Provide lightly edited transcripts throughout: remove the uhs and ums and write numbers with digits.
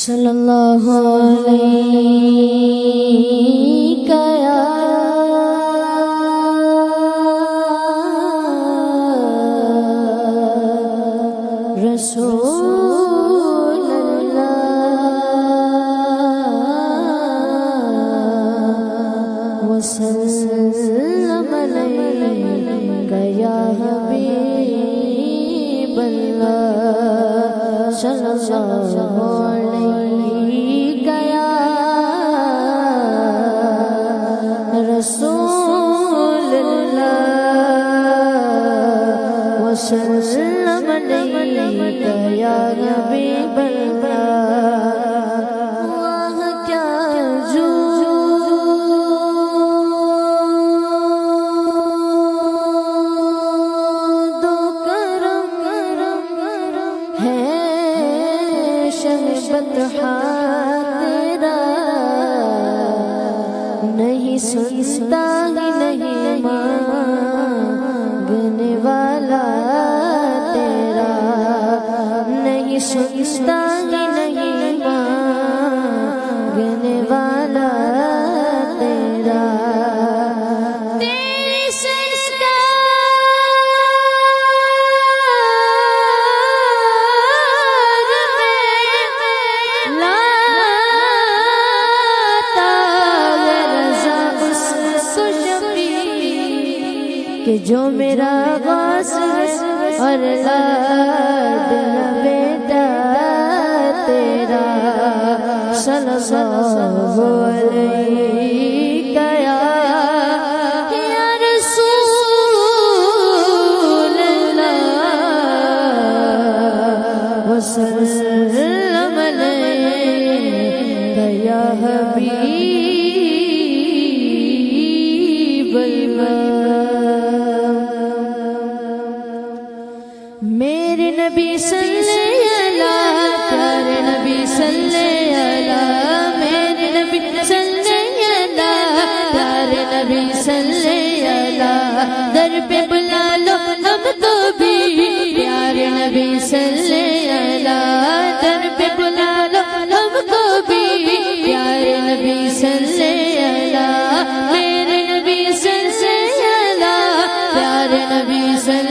صلی اللہ علیہ یا رسول اللہ وسلم علیک یا حبیب اللہ صلی اللہ علیہ یا رسول اللہ وسلم علیک یا حبیب اللہ واہ کیا جود و کرم ہے شہبت تیرا نہیں سنتا ہی نہیں مانگنے والا تیرا نہیں سنتا ہی نہیں مانگنے والا تیرا تیری کہ جو میرا غوث ہے اور لادنا بیٹا تیرا صلی اللہ علیہ یا رسول اللہ وسلم علیہ یا حبیب اللہ میرے نبی صلی اللہ پیارے نبی صلی اللہ میرے نبی صلی اللہ پیارے نبی صلی اللہ در پہ بلا لو ہم کو بھی پیارے نبی صلی اللہ در پہ بلا لو ہم کو بھی پیارے نبی صلی اللہ میرے نبی صلی اللہ پیارے نبی صلی اللہ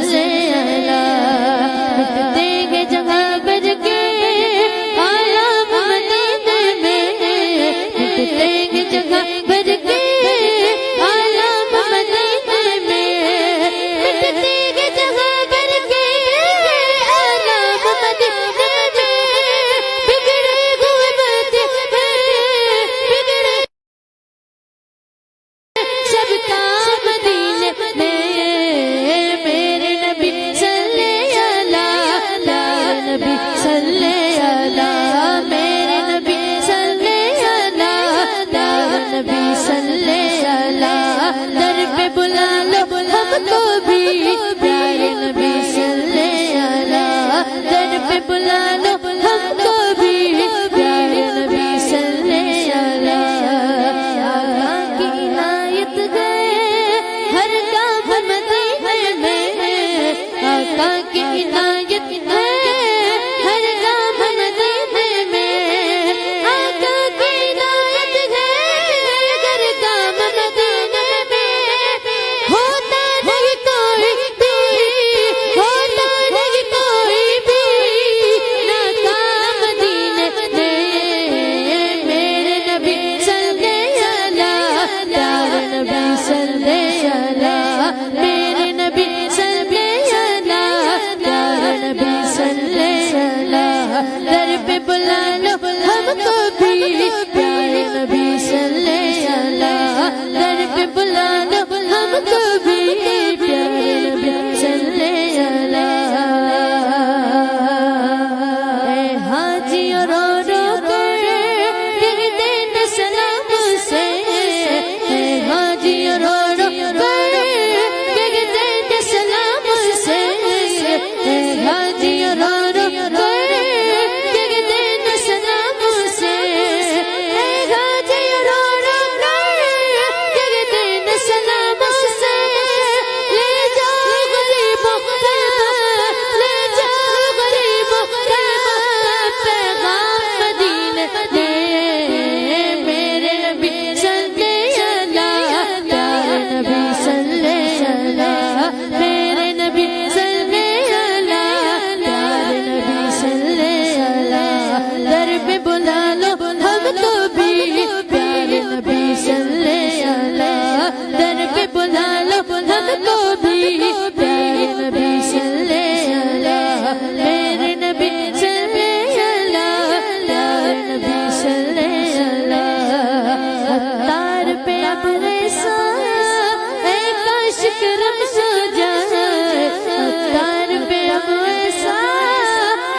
کرم سو جائے اتار پہ اب ایسا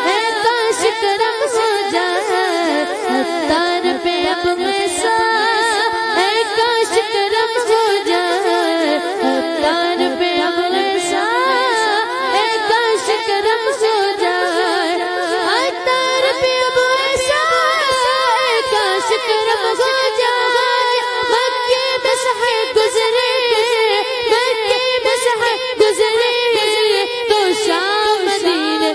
ہے کاش کرم سو جائے اتار پہ اب ایسا ہے کاش کرم سو جائے اتار پہ اب ایسا ہے کاش کرم سو جائے اتار پہ اب ایسا ہے کاش کرم سو جائے مکے میں سحر گزرے مکے میں سحر گزرے تو شام مدینے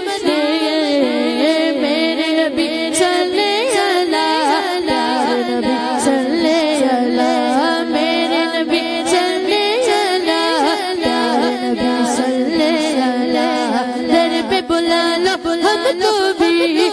میرے نبی صلی اللہ میرے نبی صلی اللہ میرے نبی صلی اللہ میرے نبی صلی اللہ در پہ بلا لو ہم کو بھی